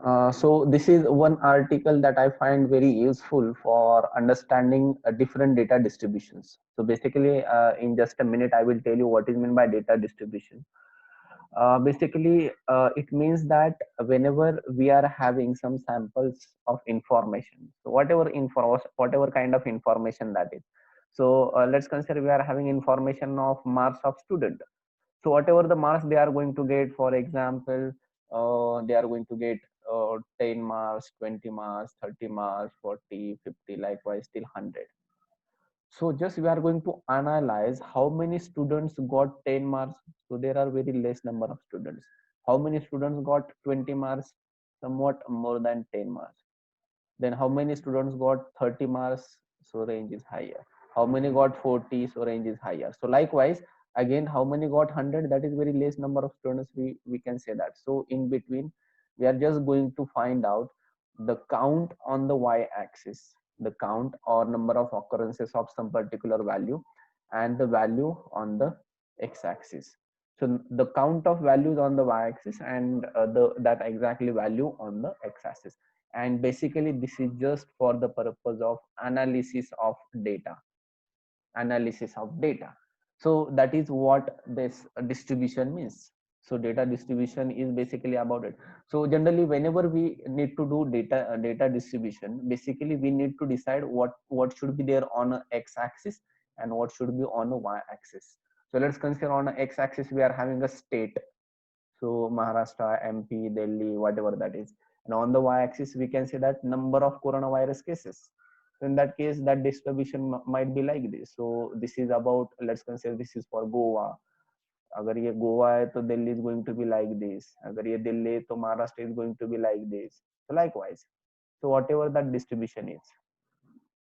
So this is one article that I find very useful for understanding different data distributions. So basically, in just a minute, I will tell you what is meant by data distribution. Basically, it means that whenever we are having some samples of information, so whatever kind of information that is. So let's consider we are having information of marks of student. So whatever the marks they are going to get, for example, they are going to get 10 marks, 20 marks, 30 marks, 40, 50, likewise till 100. So just we are going to analyze how many students got 10 marks. So there are very less number of students. How many students got 20 marks? Somewhat more than 10 marks. Then how many students got 30 marks? So range is higher. How many got 40? So range is higher. So likewise, again, how many got 100? That is very less number of students. We can say that. So in between, we are just going to find out the count on the y-axis, the count or number of occurrences of some particular value, and the value on the x-axis. So the count of values on the y-axis and the that exactly value on the x-axis. And basically this is just for the purpose of analysis of data. So that is what this distribution means. So data distribution is basically about it. So generally whenever we need to do data distribution, basically we need to decide what should be there on a x-axis and what should be on a y-axis. So let's consider on a x-axis we are having a state, so Maharashtra, MP, Delhi, whatever that is. And on the y-axis, we can say that number of coronavirus cases. So in that case, that distribution might be like this. So this is about, let's consider this is for Goa. अगर ये गोवा है तो Delhi is going to be like this. अगर ये दिल्ली है तो Maharashtra is going to be like this. So likewise. So whatever that distribution is.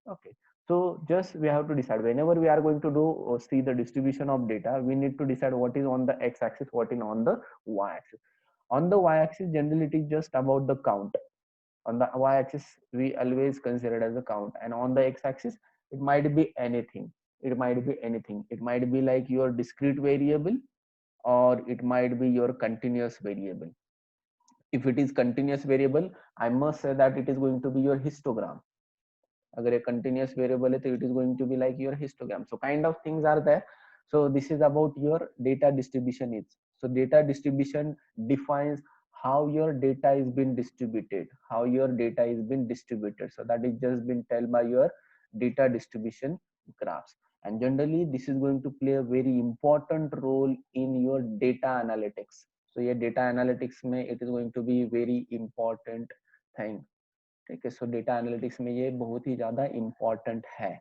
Okay. So just we have to decide whenever we are going to do or see the distribution of data, we need to decide what is on the x-axis, what is on the y-axis. On the y-axis, generally it is just about the count. On the y-axis, we always consider it as a count, and on the x-axis, it might be anything. It might be anything. It might be like your discrete variable, or it might be your continuous variable. If it is continuous variable, I must say that it is going to be your histogram. अगर ये continuous variable है तो it is going to be like your histogram. So kind of things are there. So this is about your data distribution is. So data distribution defines how your data is being distributed, how your data is being distributed. So that is just been told by your data distribution graphs. And generally this is going to play a very important role in your data analytics. So your data analytics में it is going to be very important thing. ठीक है. सो data analytics में ये बहुत ही ज्यादा important है.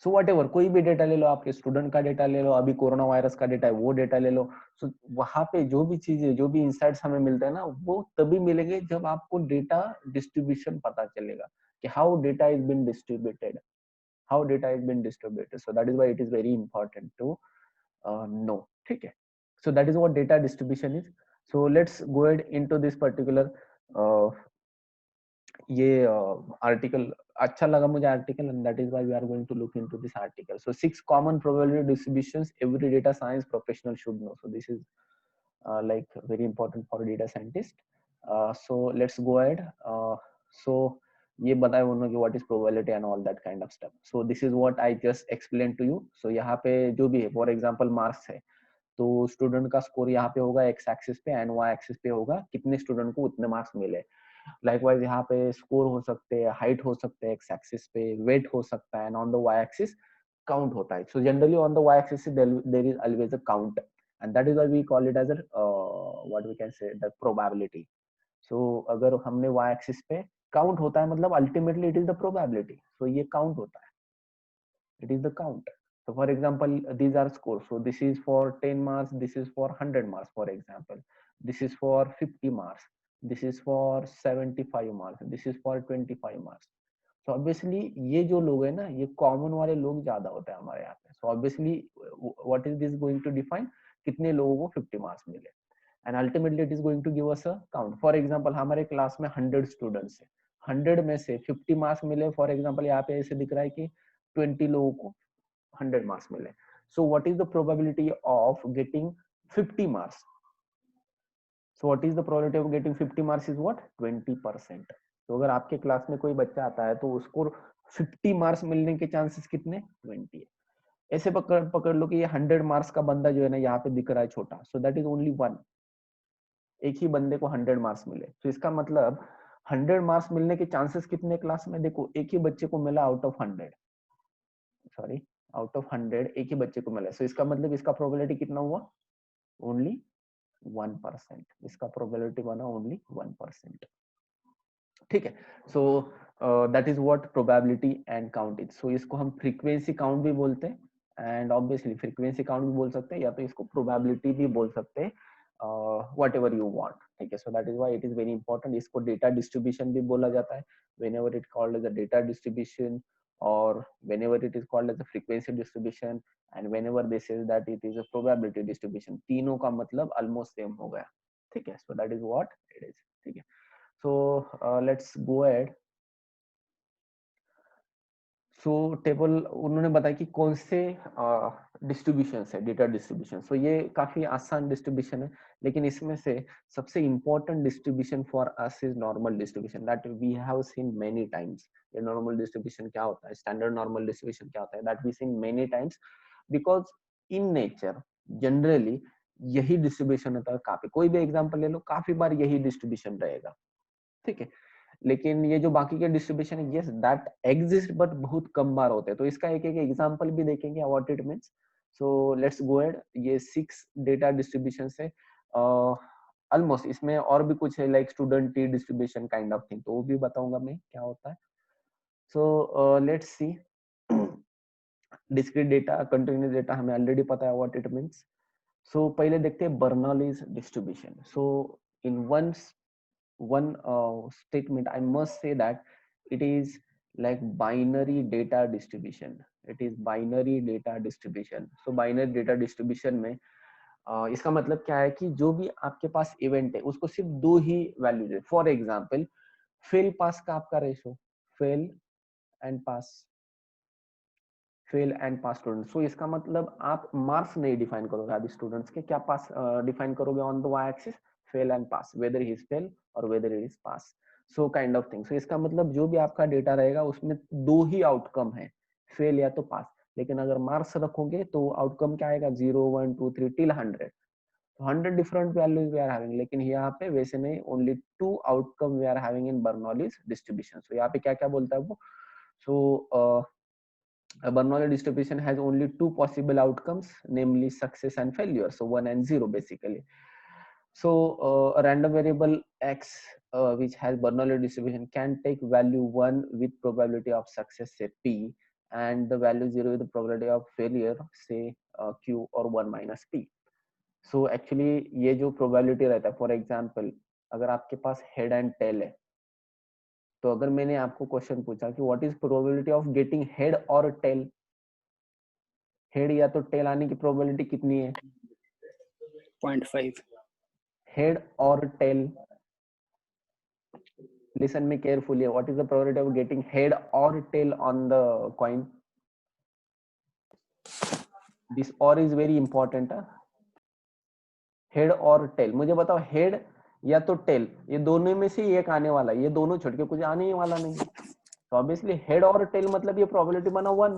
So what ever कोई भी डेटा ले लो, आपके स्टूडेंट का डेटा ले लो, अभी कोरोना वायरस का डेटा है वो डेटा ले लो. सो वहां पे जो भी चीजें, जो भी इंसाइट्स हमें मिलते हैं ना, वो तभी मिलेंगे जब आपको डेटा डिस्ट्रीब्यूशन पता चलेगा कि how data is been distributed, how data is been distributed. So that is why it is very important to know. ठीक है. So that is what data distribution is. So let's go ahead into this particular ये article अच्छा लगा मुझे article, and that is why we are going to look into this article. So 6 common probability distributions every data science professional should know. So this is like very important for data scientist. So let's go ahead. So ये बताया उन्होंने कि what is probability and all that kind of stuff. So this is what I just explained to you. So यहाँ पे जो भी है, for example marks है, तो स्टूडेंट का स्कोर यहाँ पे होगा एक्स एक्सिस पे, एंड वाई एक्सिस पे होगा कितने स्टूडेंट को उतने मार्क्स मिले. लाइकवाइज यहाँ पे स्कोर हो सकते हैं, हाइट हो सकते हैं एक्स एक्सिस पे, वेट हो सकता है, and on the Y axis count होता है. So generally on the Y axis there is always a count, and that is why we call it as what we can say the probability. So अगर हमने Y axis पे count होता है, मतलब ultimately it is the probability. So ये count होता है, it is the count. So for example, these are scores. So this is for 10 marks, this is for 100 marks, for example. This is for 50 marks, this is for 75 marks, this is for 25 marks. So obviously ये जो लोग है ना, ये common वाले लोग ज्यादा होते हैं हमारे यहाँ पे. So obviously what is this going to define, कितने लोगों को 50 marks मिले, and ultimately it is going to give us a count. For example हमारे क्लास में 100 students है, 100 में से 50 marks मिले. For example यहाँ पे ऐसे दिख रहा है कि 20 लोगों को 100 marks मिले. So what is the probability of getting 50 marks? So what is the probability of getting 50 marks is what 20%। तो अगर आपके क्लास में कोई बच्चा आता है तो उसको 50 मार्क्स मिलने के चांसेस कितने 20 है। ऐसे पकड़ पकड़ लो कि ये 100 मार्क्स का बंदा जो है ना यहाँ पे दिख रहा है छोटा, सो दैट इज ओनली वन, एक ही बंदे को 100 मार्क्स मिले। तो इसका मतलब 100 मार्क्स मिलने के चांसेस कितने क्लास में, देखो एक ही बच्चे को मिला out of 100, sorry out of 100 एक ही बच्चे को मिला। सो इसका मतलब इसका प्रोबेबिलिटी कितना हुआ ओनली 1%, इसका प्रोबेबिलिटी बना ओनली 1%। ठीक है, so that is what probability and count is. So इसको हम फ्रीक्वेंसी काउंट भी बोलते हैं, एंड ऑब्वियसली फ्रीक्वेंसी काउंट भी बोल सकते हैं, या तो इसको प्रोबेबिलिटी भी बोल सकते हैं, whatever you want। ठीक है, so that is why it is very important। इसको डेटा डिस्ट्रीब्यूशन भी बोला जाता है, whenever it called as a data distribution, or whenever it is called as a frequency distribution, and whenever they say that it is a probability distribution, तीनों का मतलब almost same हो गया। ठीक है, so that is what it is। ठीक है, so let's go ahead। So table उन्होंने बताया कि कौन से डिस्ट्रीब्यूशन है डेटा डिस्ट्रीब्यूशन। सो ये काफी आसान डिस्ट्रीब्यूशन है, लेकिन इसमें से सबसे important distribution for us is normal distribution that we have seen many times. ये नॉर्मल डिस्ट्रीब्यूशन क्या होता है, स्टैंडर्ड नॉर्मल डिस्ट्रीब्यूशन क्या होता है, that we seen many times, because in nature generally यही डिस्ट्रीब्यूशन होता है। काफी कोई भी एग्जांपल ले लो, काफी बार यही डिस्ट्रीब्यूशन रहेगा। ठीक है, लेकिन ये जो बाकी के डिस्ट्रीब्यूशन है, यस दैट एग्जिस्ट, बट बहुत कम बार होते हैं। तो इसका एक एक एग्जांपल भी देखेंगे what it means. So let's go ahead. ये 6 डेटा डिस्ट्रीब्यूशन है, ऑलमोस्ट इसमें और भी कुछ है like student T distribution kind of thing, तो वो भी बताऊंगा मैं क्या होता है। So let's see. Discrete data, continuous data हमें ऑलरेडी पता है व्हाट इट मींस। सो पहले देखते हैं Bernoulli's distribution. So in one statement I must say that it is like binary data distribution। it is binary data distribution। so binary data distribution में इसका मतलब क्या है कि जो भी आपके पास इवेंट है उसको सिर्फ दो ही वैल्यूज है। फॉर एग्जांपल फेल पास का आपका ratio, fail and pass, fail and pass student. So इसका मतलब आप मार्क्स नहीं डिफाइन करोगे अभी स्टूडेंट्स के, क्या पास डिफाइन करोगे on the Y axis, fail and pass, whether he is fail और whether he is pass. So kind of thing. So इसका मतलब जो भी आपका डेटा रहेगा उसमें दो ही आउटकम है, फेल या तो पास। लेकिन अगर मार्क्स रखोगे तो आउटकम क्या आएगा, 0 1 2 3 टिल 100। तो 100 different values we are having, लेकिन यहाँ पे वैसे नहीं, only 2 outcome we are having in Bernoulli's distribution. So यहाँ पे क्या क्या बोलता है वो। सो a Bernoulli distribution has only two possible outcomes, namely success and failure. So 1 and 0 basically. So a random variable x which has Bernoulli distribution can take value 1 with probability of success say p, and the value 0 with the probability of failure say q or 1 minus p. So actually ये जो probability रहता है, for example अगर आपके पास head and tail है, तो अगर मैंने आपको क्वेश्चन पूछा कि what is probability of getting head और टेल, हेड या तो टेल आने की प्रोबेबिलिटी कितनी है 0.5। हेड और tail, listen me carefully, what is the probability of getting head और tail on the coin, this और इज वेरी इंपॉर्टेंट। हेड और टेल, मुझे बताओ हेड या तो टेल, ये दोनों में से एक आने वाला है, ये दोनों छोड़ के कुछ आने ही वाला नहीं। तो ऑब्वियसली हेड और टेल मतलब ये प्रोबेबिलिटी बना 1।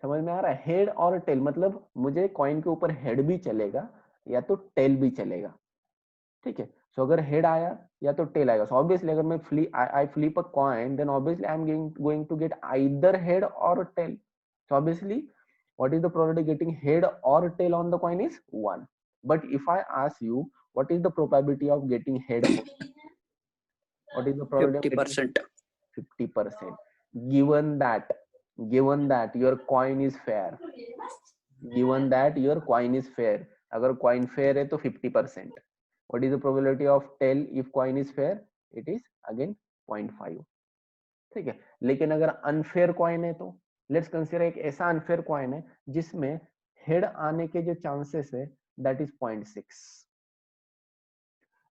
समझ में आ रहा है, हेड और टेल मतलब मुझे कॉइन के ऊपर हेड भी चलेगा या तो टेल भी चलेगा। ठीक है, सो अगर हेड आया या तो टेल आएगा, सो ऑब्वियसली अगर मैं I flip a coin, then obviously I am going to get either head और tail. So obviously what is the probability getting head or tail on the coin is 1। but if I ask you what is the probability of getting head only, what is the probability 50%। of getting 50%, given that your coin is fair, given that your coin is fair, अगर coin fair है तो 50%। what is the probability of tail if coin is fair, it is again 0.5। ठीक है, लेकिन अगर unfair coin है तो let's consider एक ऐसा अनफेयर कॉइन है जिसमें हेड आने के जो चांसेस है दैट इज 0.6।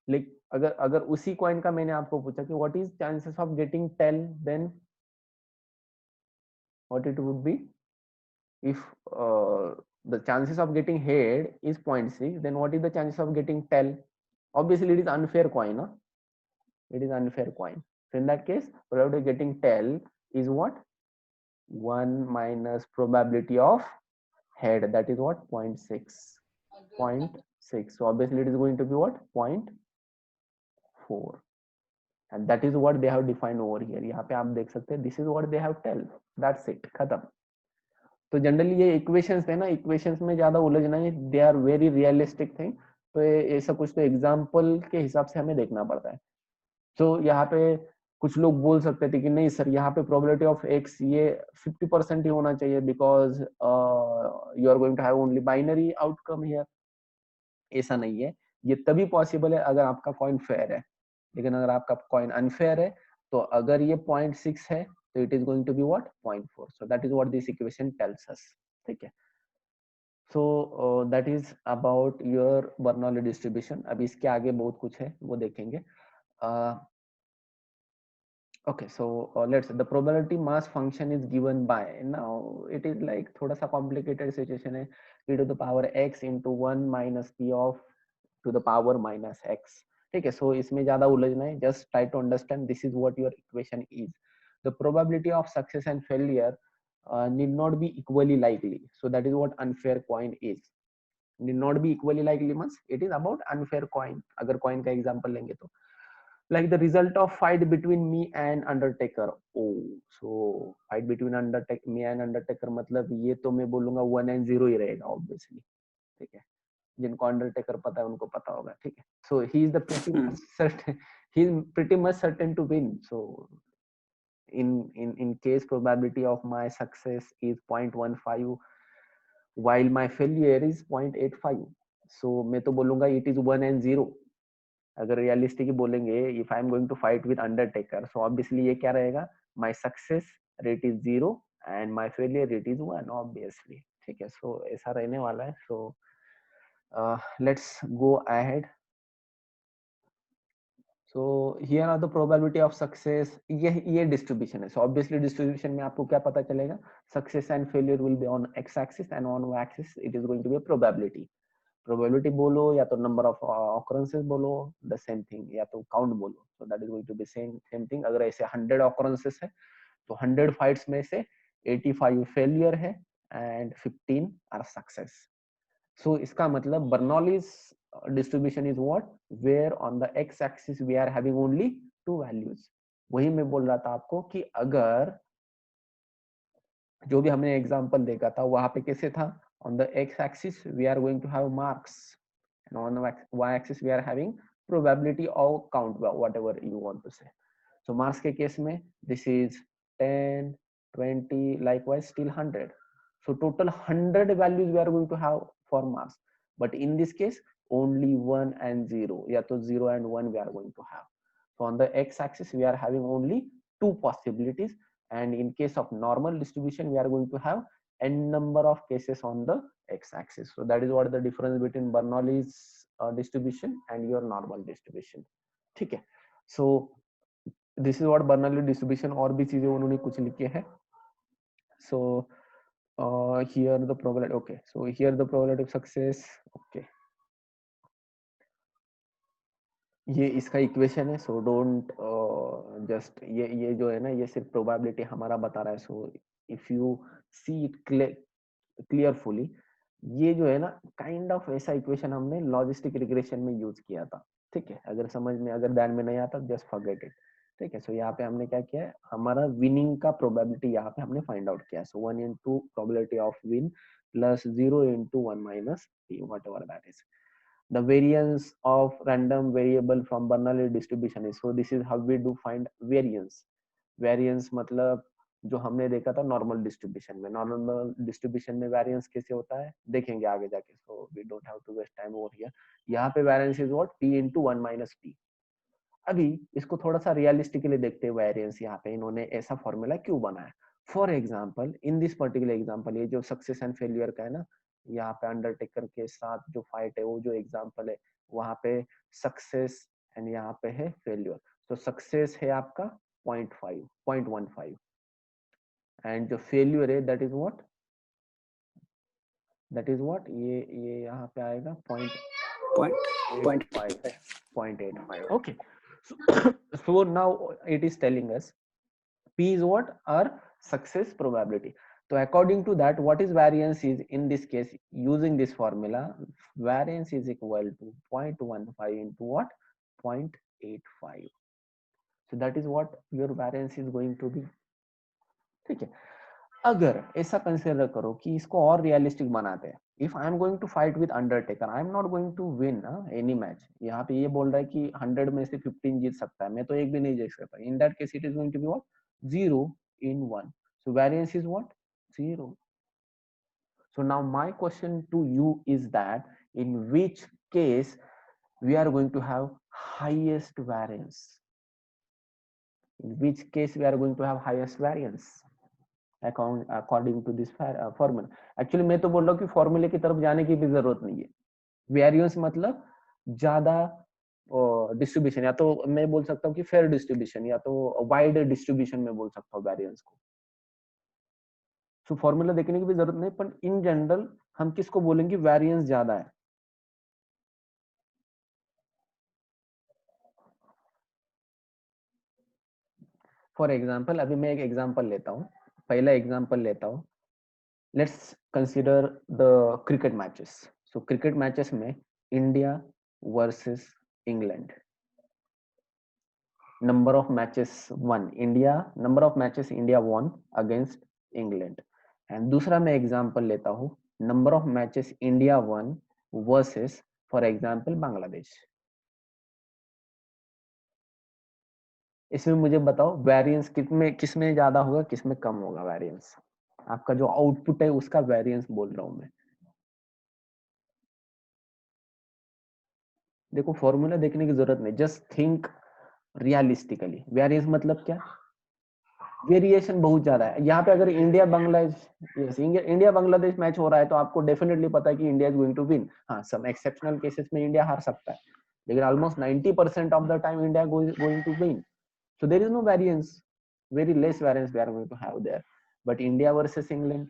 लेकिन अगर अगर उसी कॉइन का मैंने आपको पूछा कि what is chances of getting tail, then what it would be, if the chances of getting head is 0.6, then what is the chances of getting tail? Obviously it is unfair coin, huh? It is unfair coin. So in that case, probability of getting tail is what? 1 minus probability of head, that is what? 0.6. 0.6. So obviously it is going to be what? 0.4. And that is what they have defined over here. यहाँ पे आप देख सकते हैं, this is what they have tell. That's it, खत्म. तो generally ये equations है ना, इक्वेशंस में ज्यादा उलझना है, they are very realistic thing. तो ऐसा कुछ तो एग्जांपल के हिसाब से हमें देखना पड़ता है. तो यहाँ पे कुछ लोग बोल सकते थे कि नहीं सर, यहाँ पे प्रोबेबिलिटी ऑफ एक्स ये 50% ही होना चाहिए, because you are going to have only binary outcome here. ऐसा नहीं है, ये तभी पॉसिबल है अगर आपका कॉइन फेयर है. लेकिन अगर आपका कॉइन अनफेयर है, तो अगर ये 0.6 है, तो it is going to be what? 0.4. So that is what this equation tells us. ठीक है. So that is about your Bernoulli distribution. अभी इसके आगे बहुत कुछ है, वो देखेंगे. Okay, so let's say the probability mass function is given by, now it is like थोड़ा सा complicated situation है, p to the power x into 1 minus p of to the power minus x. ठीक है. so इसमें ज्यादा उलझना है, just try to understand this is what your equation is. The probability of success and failure need not be equally likely, so that is what unfair coin is. Need not be equally likely means it is about unfair coin. अगर coin का example लेंगे तो like the result of fight between me and undertaker. Oh, so fight between undertaker me and undertaker मतलब ये तो मैं बोलूंगा 1 and 0 ही रहेगा obviously. ठीक है. जिनको अंडरटेकर पता है उनको पता होगा. ठीक है. so he is the pretty much certain, he is pretty much certain to win. so in case probability of my success is 0.15 while my failure is 0.85. so मैं तो बोलूंगा it is 1 and 0. अगर रियलिस्टिक बोलेंगे, if I am going to fight with Undertaker, so obviously ये क्या रहेगा? My success rate is 0 and my failure rate is 1 obviously. ठीक है. सो ऐसा रहने वाला है. So let's go ahead. So here are the probability of success. ये डिस्ट्रीब्यूशन है. सो ऑब्वियसली डिस्ट्रीब्यूशन में आपको क्या पता चलेगा? Success and failure will be on x axis and on y axis it is going to be probability. Probability बोलो या तो नंबर ऑफ ऑकरेंसेस बोलो, द सेम थिंग, या तो काउंट बोलो. So that is going to be same thing. अगर ऐसे 100 occurrences है, तो 100 फाइट्स में से 85 फेलियर है एंड 15 आर सक्सेस. सो इसका मतलब Bernoulli's distribution is what? Where on the x axis we are having only 2 values. वही मैं बोल रहा था आपको कि अगर जो भी हमने एग्जांपल देखा था वहां पे कैसे था? on the x axis we are going to have marks, and on the y axis we are having probability or count, whatever you want to say. so marks के केस में this is 10, 20, likewise still 100. so total 100 values we are going to have for marks, but in this case only 1 and 0, या तो 0 and 1 we are going to have. so on the x axis we are having only 2 possibilities, and in case of normal distribution we are going to have n number of cases on the x axis. so that is what the difference between Bernoulli's distribution and your normal distribution. ठीक है. so this is what Bernoulli distribution. और भी चीजें उन्होंने कुछ लिखे हैं. so here the probability. okay, so here the probability of success. okay, ये इसका इक्वेशन है. सो डोंट जस्ट ये जो है ना, ये सिर्फ प्रोबेबिलिटी हमारा बता रहा है. So if you see it clearfully, ये जो है ना काइंड ऑफ ऐसा इक्वेशन हमने लॉजिस्टिक रिग्रेशन में यूज किया था. ठीक है. अगर समझ में, अगर ध्यान में नहीं आता, जस्ट फॉरगेट इट. ठीक है. सो यहाँ पे हमने क्या किया है? हमारा विनिंग का प्रोबेबिलिटी यहाँ पे हमने फाइंड आउट किया. सो 1 into probability of win plus 0 into 1 minus p, whatever that is. The variance of random variable from Bernoulli distribution is, so this is how we do find variance. variance मतलब जो हमने देखा था normal distribution में. Normal distribution में variance कैसे होता है देखेंगे आगे जाके. So we don't have to waste time over here. यहाँ पे variance is what? p into 1 minus p. अभी इसको थोड़ा सा रियलिस्टिकली देखते हैं. वेरिएंस यहाँ पे इन्होंने ऐसा फॉर्मूला क्यों बनाया? For example in this particular example, ये जो सक्सेस एंड फेलियर का है ना, यहाँ पे अंडरटेकर के साथ जो फाइट है, वो जो एग्जाम्पल है, वहां पे सक्सेस एंड यहाँ पे है फेलियर. तो सक्सेस है आपका 0.15 एंड जो फेलियर है that is what? That is what, ये यहाँ पे आएगा Point 0.85, 0.85. Okay. So now it is telling us P is what, our success probability. So according to that, what is variance is, in this case, using this formula, variance is equal to 0.15 into what, 0.85. So that is what your variance is going to be. ठीक है. अगर ऐसा consider करो कि इसको और realistic बनाते हैं, if I am going to fight with Undertaker, I am not going to win any match. यहाँ पे ये बोल रहा है कि 100 में से 15 जीत सकता है, मैं तो एक भी नहीं जीत सकता. In that case it is going to be what, 0 in 1. So variance is what, 0. So now my question to you is that in which case we are going to have highest variance, in which case we are going to have highest variance according to this formula. Actually मैं तो बोल रहा हूँ कि फॉर्मूले की तरफ जाने की भी जरूरत नहीं है. वेरिएंस मतलब ज्यादा डिस्ट्रीब्यूशन, या तो मैं बोल सकता हूँ कि फेयर डिस्ट्रीब्यूशन, या तो वाइड डिस्ट्रीब्यूशन में बोल सकता हूँ वेरिएंस को. सो फॉर्मूला देखने की भी जरूरत नहीं, पर इन जनरल हम किसको बोलेंगे, वेरिएंस ज्यादा है. फॉर एग्जाम्पल अभी मैं एक एग्जाम्पल लेता हूँ, पहला एग्जाम्पल लेता हूँ. Let's consider the cricket matches. So cricket matches में India versus England, number of matches won India, number of matches India won against England. And दूसरा मैं एग्जांपल लेता हूँ, number of matches India won versus for example Bangladesh. इसमें मुझे बताओ variance किसमें ज्यादा होगा, किसमें कम होगा वेरिएंस. आपका जो आउटपुट है उसका वेरिएंस बोल रहा हूं मैं. देखो फॉर्मूला देखने की जरूरत नहीं, जस्ट थिंक रियलिस्टिकली. वेरिएंस मतलब क्या, वेरिएशन बहुत ज्यादा है. यहाँ पे अगर India Bangladesh, India Bangladesh match हो रहा है तो आपको डेफिनेटली पता है कि India is going to win. हाँ, सम एक्सेप्शनल केसेस में इंडिया हार सकता है, लेकिन almost 90% of the time India going to win. So there is no variance, very less variance we are going to have there. But India versus England,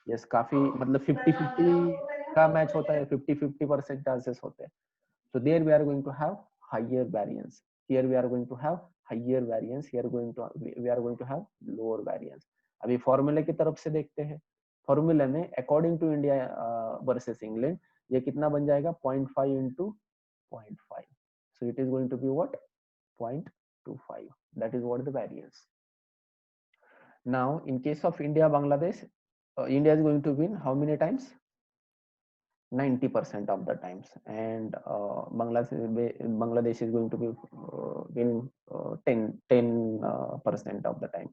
yes, काफी मतलब 50-50 का match होता है, 50-50% चांसेस होते हैं. So there we are going to have higher variance. Here we are going to have higher variance. Here we are going to have lower variance. अभी फॉर्मूले की तरफ से देखते हैं. फॉर्मूले में according to India versus England ये कितना बन जाएगा, 0.5 into 0.5. So it is going to be what, 0.25. That is what the variance. Now in case of India Bangladesh, India is going to win how many times, 90% of the times, and Bangladesh is going to be win 10% of the time.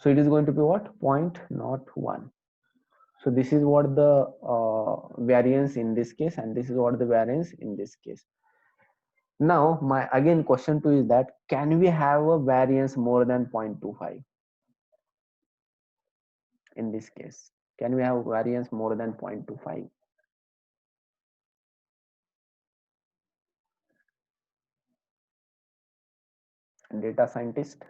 So it is going to be what, 0.01. So this is what the variance in this case, and this is what the variance in this case. Now my again question to is that can we have a variance more than 0.25 in this case? Can we have variance more than 0.25? Data scientist?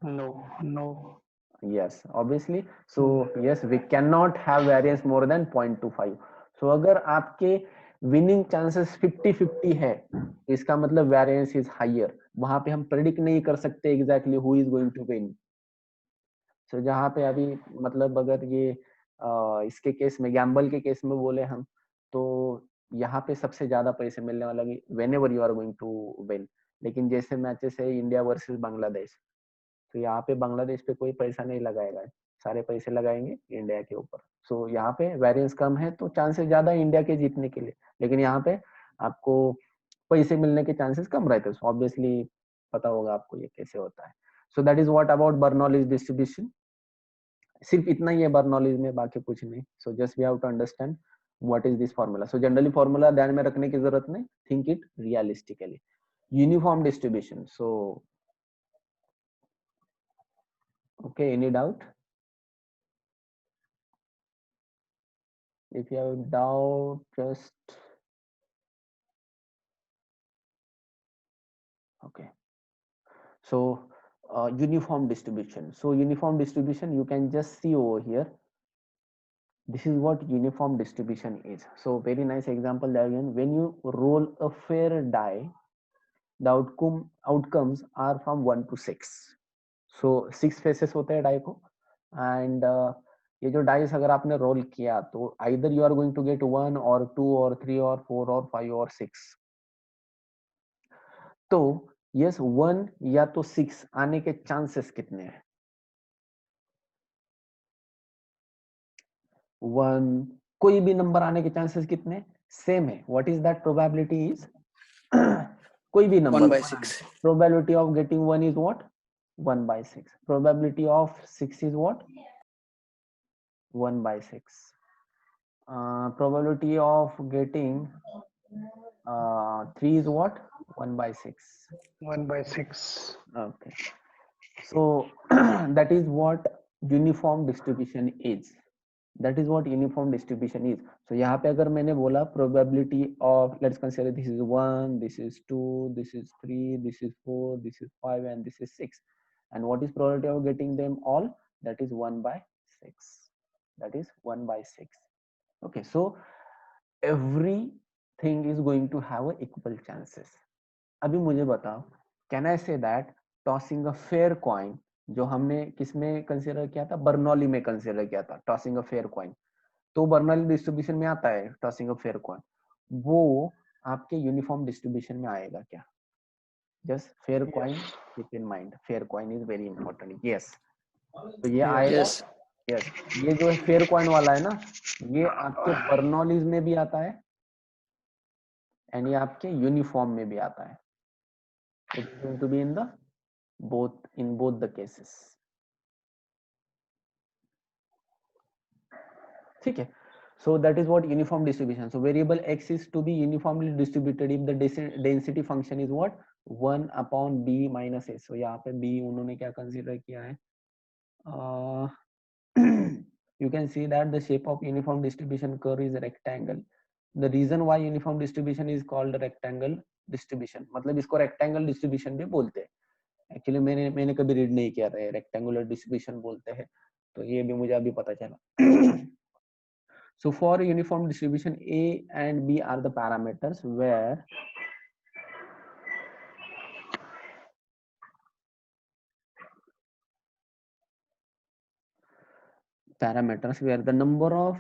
No. Yes, obviously. So yes, we cannot have variance more than 0.25. So अगर आपके winning chances 50-50 है, तो इसका मतलब variance is higher. वहां पे हम predict नहीं कर सकते exactly who is going to win. So जहाँ पे अभी मतलब अगर ये इसके केस में, गैम्बल के केस में बोले हम, तो यहाँ पे सबसे ज्यादा पैसे मिलने वाला whenever you are going to win. लेकिन जैसे मैचेस है इंडिया वर्सेस बांग्लादेश, तो यहाँ पे बांग्लादेश पे कोई पैसा नहीं लगाएगा, सारे पैसे लगाएंगे इंडिया के ऊपर. सो यहाँ पे वेरिएंस कम है तो चांसेस ज्यादा है इंडिया के जीतने के लिए, लेकिन यहाँ पे आपको पैसे मिलने के चांसेस कम रहते हैं. सो ऑब्वियसली पता होगा आपको ये कैसे होता है. So that is what about Bernoulli's distribution. सिर्फ इतना ही है बर्नौलीज में, बाकी कुछ नहीं. So just we have to understand what is this formula. So generally formula ध्यान में रखने की जरूरत नहीं, think it realistically. Uniform distribution. So okay, any doubt? If you have doubt, just okay. So uniform distribution. So uniform distribution, you can just see over here. This is what uniform distribution is. So very nice example there again. When you roll a fair die, the outcomes are from 1 to 6. So 6 faces होते हैं die को, and ये जो dice अगर आपने roll किया तो either you are going to get 1 or 2 or 3 or 4 or 5 or 6. तो yes 1 या तो 6 आने के chances कितने हैं? 1 कोई भी नंबर आने के chances कितने सेम है? What is that probability is? कोई भी 1 number by 6. probability of getting 1 is what? 1 by 6. Probability of 6 is what? 1 by 6. Probability of getting 3 is what? 1 by 6. 1 by 6. Okay. So that is what uniform distribution is. That is what uniform distribution is. So यहाँ पे अगर मैंने बोला probability of, let's consider this is 1, this is 2, this is 3, this is 4, this is 5, and this is 6. And what is probability of getting them all? That is 1 by 6. That is 1 by 6. Okay, so everything is going to have a equal chances. अभी मुझे बताओ, can I say that tossing a fair coin, जो हमने किसमें consider किया था? Bernoulli में consider किया था टॉसिंग अ फेयर कॉइन. तो बर्नौली डिस्ट्रीब्यूशन में आता है टॉसिंग अ फेयर कॉइन, वो आपके यूनिफॉर्म डिस्ट्रीब्यूशन में आएगा क्या? Just fair coin, keep in mind fair coin is very important. Yes, तो ये आएगा. Yes. यस, ये जो है फेयर कॉइन वाला है ना, ये आपके बर्नौलीज में भी आता है एंड ये आपके यूनिफॉर्म में भी आता है. It is going to be in the both the cases. ठीक है. So that is what uniform distribution. So variable x is to be uniformly distributed if the density function is what? 1 upon b minus a. So यहाँ पे b उन्होंने क्या consider किया है? You can see that the shape of uniform distribution curve is a rectangle. The reason why uniform distribution is called a rectangle distribution, मतलब इसको rectangle distribution भी बोलते हैं. एक्चुअली मैंने कभी रीड नहीं किया था, रेक्टेंगुलर डिस्ट्रीब्यूशन बोलते हैं, तो ये भी मुझे अभी पता चला. So for uniform distribution, A and B are the parameters where the number of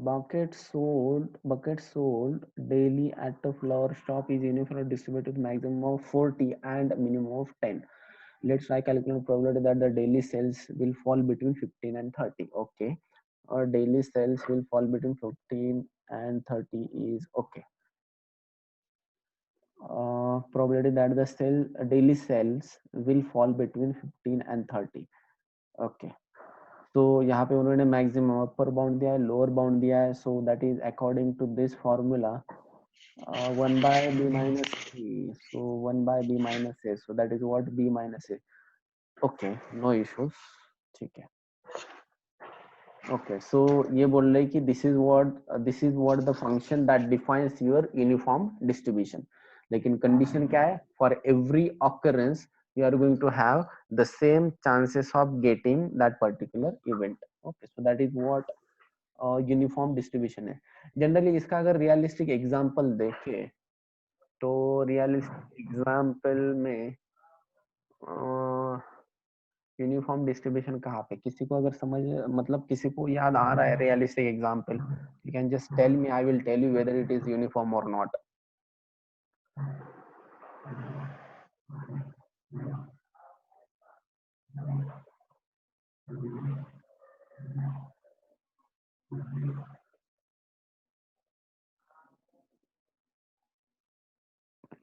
buckets sold daily at a flower shop is uniformly distributed with maximum of 40 and minimum of 10. Let's try calculating probability that the daily sales will fall between 15 and 30. Okay, or daily sales will fall between 15 and 30 is okay. Probability that the daily sales will fall between 15 and 30. Okay, तो यहाँ पे उन्होंने maximum upper bound दिया है, lower bound दिया है. So that is according to this formula 1 by b minus c. So 1 by b minus a. So that is what b minus a. Okay, no issues. ठीक है. Okay, so ये बोल रहे कि this is what the function that defines your uniform distribution. लेकिन condition क्या है? For every occurrence you are going to have the same chances of getting that particular event. Okay, so that is what uniform distribution है. Generally इसका अगर realistic example देखें तो realistic example में uniform distribution कहाँ पे, किसी को अगर समझ मतलब किसी को याद आ रहा है realistic example, you can just tell me, I will tell you whether it is uniform और नॉट.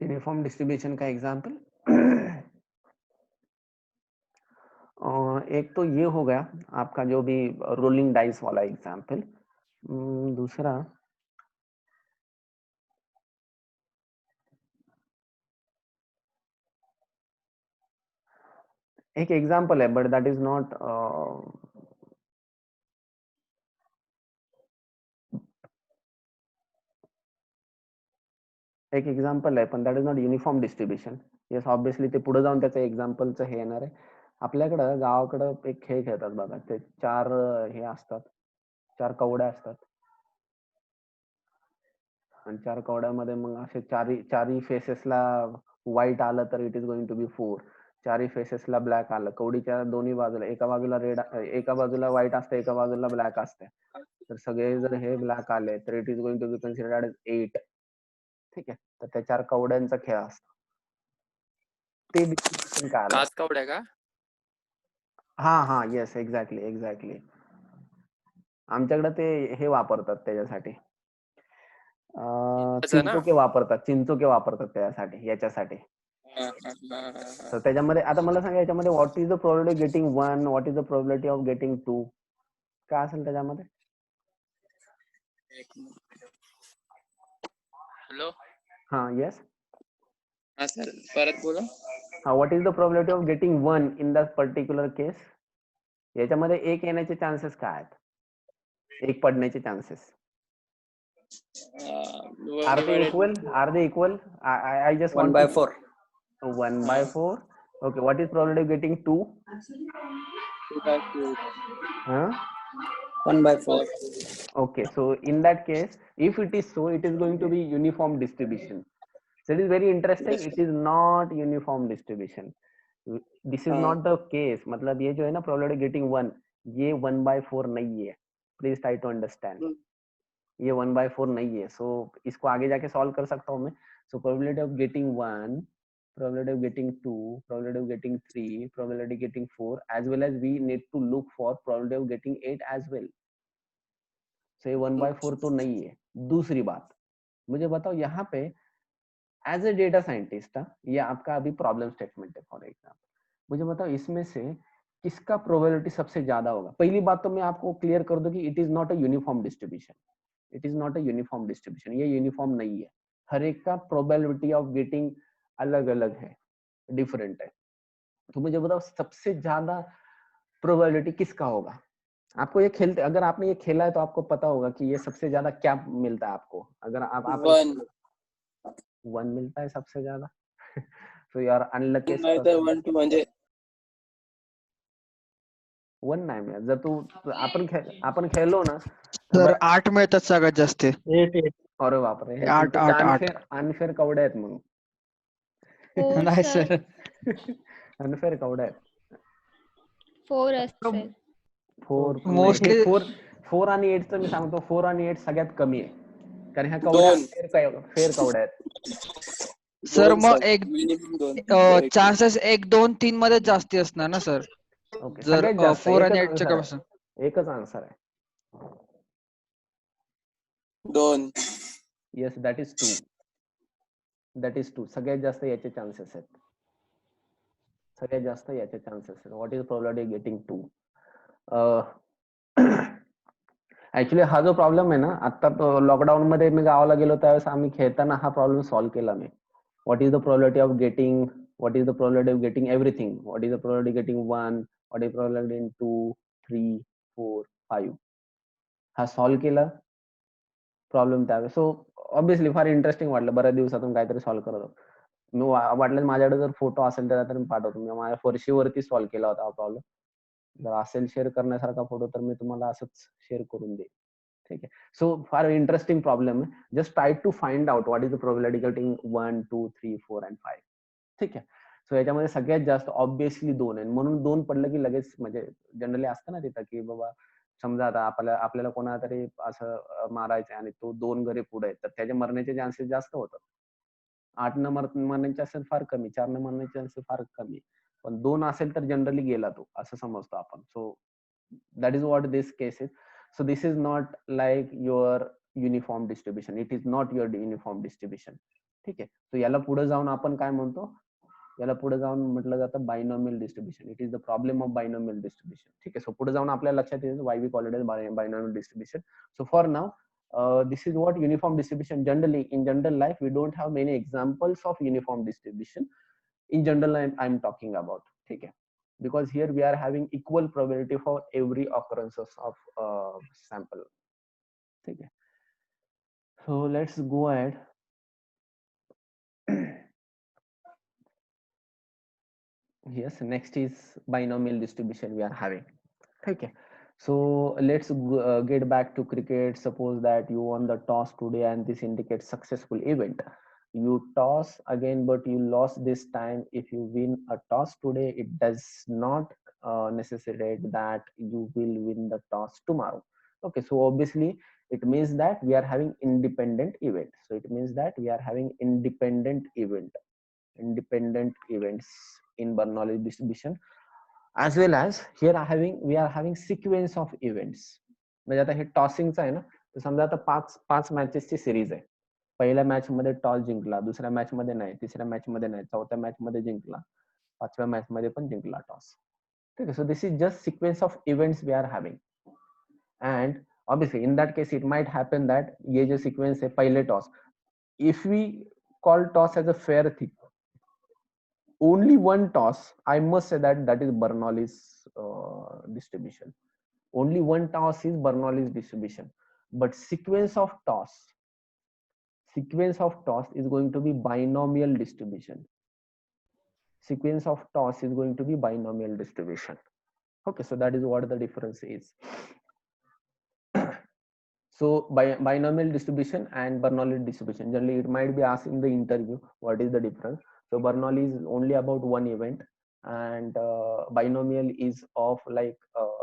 यूनिफॉर्म डिस्ट्रीब्यूशन का एग्जांपल एक तो ये हो गया आपका जो भी रोलिंग डाइस वाला एग्जांपल. दूसरा एक एग्जांपल है बट दैट इज नॉट एक एक्झाम्पल आहे पण that is not uniform distribution. Yes obviously ते पुढे जाऊन त्याचं एक्झाम्पलचं हे येणार आहे. आपल्याकडं गावाकडं एक खेळ खेळतात बघा, ते 4 हे असतात 4 कवड्या असतात आणि 4 कवड्यामध्ये मग असे चारही फेसेसला व्हाईट आलं तर it is going to be 4. चारही फेसेसला ब्लॅक आलं, कवडीच्या दोन्ही बाजूला, एका बाजूला रेड, एका बाजूला व्हाईट असते, एका बाजूला ब्लॅक असते, तर सगळे जर हे ब्लॅक आले तर it is going to be considered as 8. ठीक आहे, तर त्या 4 कवड्यांचा खेळ असतो. ते डिस्ट्रीब्युशन काय आलं? 5 कवड्या का? हा, येस, एक्झॅक्टली. आमच्याकडे ते हे वापरतात त्याच्यासाठी, असं ना? चिंचोके वापरतात त्याच्यासाठी, याच्यासाठी. तर त्याच्यामध्ये आता मला सांगा, याच्यामध्ये what is the probability of getting 1, what is the probability of getting 2, काय असेल त्याच्यामध्ये? हॅलो, हा, येस. हा सर, परत बोला. What is the probability of getting 1 in the particular case? याच्यामध्ये 1 येण्याचे चान्सेस काय आहेत? 1 पडण्याचे chances are they equal? I just 1 want by to 4. 1/4. Okay, what is probability of getting 2? 2 by 4. Huh? 1 by 4. Okay, so in that case, if it is so, it is going to be uniform distribution. So it is very interesting. Yes, It is not uniform distribution. This is not the case. मतलब ये जो है ना probability getting 1, ये 1/4 नहीं है. Please try to understand. ये 1/4 नहीं है. So इसको आगे जाके solve कर सकता हूँ मैं. So probability of getting 1, probability of getting 2, probability of getting 3, probability of getting 4, as well as we need to look for probability of getting 8 as well. So ये 1/4 तो नहीं है. दूसरी बात, मुझे बताओ यहाँ पे एज ए डेटा साइंटिस्ट, ये आपका अभी प्रॉब्लम स्टेटमेंट है फॉर एग्जाम्पल, मुझे बताओ इसमें से किसका प्रोबेबिलिटी सबसे ज्यादा होगा? पहली बात तो मैं आपको क्लियर कर दूं कि it is not a uniform distribution. It is not a uniform distribution, ये यूनिफॉर्म नहीं है. हर एक का प्रोबेबिलिटी ऑफ गेटिंग अलग अलग है, डिफरेंट है. तो मुझे बताओ सबसे ज्यादा प्रोबेबिलिटी किसका होगा? आपको ये खेलते, अगर आपने ये खेला है तो आपको पता होगा कि ये सबसे ज्यादा क्या मिलता है आपको. अगर आप 1 मिलता है सबसे ज्यादा. सो यार अनलकीस्ट नाही तर 1 2 म्हणजे 1 नाही मिळत. जर तू आपण खेळलो ना सर 8 मिळतात सगळ्यात जास्त. 8. अरे बापरे, हे 8 8 8 अनफेअर कवडे आहेत मग. नाही सर. अनफेअर कवडे आहेत. 4 असेल. 4 Mostly- 4 आणि 8 चं मी सांगतो, 4 आणि 8 सगळ्यात कमी आहे, कारण ह्या कवड्या फेअर कवड्या आहेत. सर मग मिनिमम 2. चान्सेस 1 2 3 मध्ये जास्ती असणार ना सर? ओके, जर सगळ्यात जास्त 4 आणि एकच 8 च्या आन्सर कमी आहे. असेल. एकच आन्सर आहे. 2. Yes, that is 2. सगळ्यात जास्त याचे चान्सेस आहेत. सगळ्यात जास्त याचे चान्सेस आहेत. What is probability getting 2? Actually हा जो प्रॉब्लेम आहे ना, आता लॉकडाऊन मध्ये मी गावाला गेलो त्यावेळेस आम्ही खेळताना हा प्रॉब्लेम सॉल्व्ह केला मी. What is the probability of getting, what is the probability of getting everything, what is the probability getting 1, what is probability getting 2, 3, 4, 5. हा सॉल्व्ह केला प्रॉब्लेम त्यावेळेस. सो ऑब्विसली फार इंटरेस्टिंग वाटलं. बऱ्याच दिवसातून काहीतरी सॉल्व्ह करत होतो मी. वाटलं माझ्याकडे जर फोटो असेल तर मी पाठवतो. मी माझ्या फरशीवरती सॉल्व्ह केला होता हा प्रॉब्लेम. जर असेल शेअर करण्यासारखा फोटो तर मी तुम्हाला असंच शेअर करून देईन. ठीक आहे. सो फार इंटरेस्टिंग प्रॉब्लेम आहे. Just try to find out what is the probability getting 1, 2, 3, 4 and 5. ठीक आहे. सो याच्यामध्ये सगळ्यात जास्त ऑब्विसली 2 आहे. म्हणून 2 पडलं की लगेच, म्हणजे जनरली असतं ना तिथं की बाबा समजा आता आपल्याला कोणाला तरी असं मारायचं आणि तो 2 घरी पुढे, तर त्याच्या मरण्याचे चान्सेस जास्त होतात. 8 न मरण्याचे चान्सेस फार कमी, 4 न मरण्याचे चान्सेस फार कमी. पण 2 असेल तर जनरली गेला तो, असं समजतो आपण. So that is what this case is. So this is not like your uniform distribution. It is not your uniform distribution. ठीक आहे. सो याला पुढे जाऊन आपण काय म्हणतो, याला पुढे जाऊन म्हटलं जातं binomial distribution. It is the problem of binomial distribution. ठीक आहे. सो पुढे जाऊन आपल्याला लक्षात येईल why we call it as binomial distribution. So for now this is what uniform distribution. Generally in general life we don't have many examples of uniform distribution. In general I'm talking about. Okay, because here we are having equal probability for every occurrences of sample. Okay, so let's go ahead. Yes, next is binomial distribution we are having. Okay, So let's get back to cricket. Suppose that you won the toss today and this indicates successful event. You toss again, but you lost this time. If you win a toss today, it does not necessitate that you will win the toss tomorrow. Okay, so obviously it means that we are having independent event. So it means that we are having independent events in Bernoulli distribution, as well as here we are having sequence of events. म्हणजे आता हे टॉसिंगचं आहे ना, तर समजा आता पाच मॅचेसची series आहे. पहिल्या मॅच मध्ये टॉस जिंकला, दुसऱ्या मॅच मध्ये नाही, तिसऱ्या मॅच मध्ये नाही, चौथ्या मॅच मध्ये जिंकला, पाचव्या मॅच मध्ये पण जिंकला टॉस. ठीक आहे. So this is just sequence of events we are having. And obviously in that case it might happen that ये जो सिक्वेन्स आहे पहिले toss, if we call toss as a fair thing, only one toss, I must say that is Bernoulli's distribution. Only one toss is Bernoulli's distribution, but sequence of toss is going to be binomial distribution. Sequence of toss is going to be binomial distribution. Okay, so that is what the difference is. So binomial distribution and Bernoulli distribution, generally it might be asked in the interview what is the difference. So Bernoulli is only about one event, and binomial is of like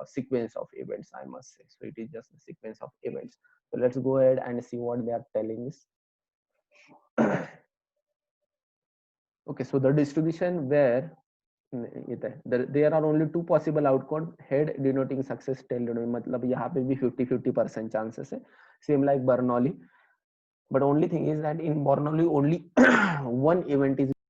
sequence of events, I must say. So it is just a sequence of events. So let's go ahead and see what they are telling us. Okay, so the distribution where there are only two possible outcomes, head denoting success, tail denoting, मतलब यहाँ पे भी 50-50% chances है, same like Bernoulli. But only thing is that in Bernoulli only one event is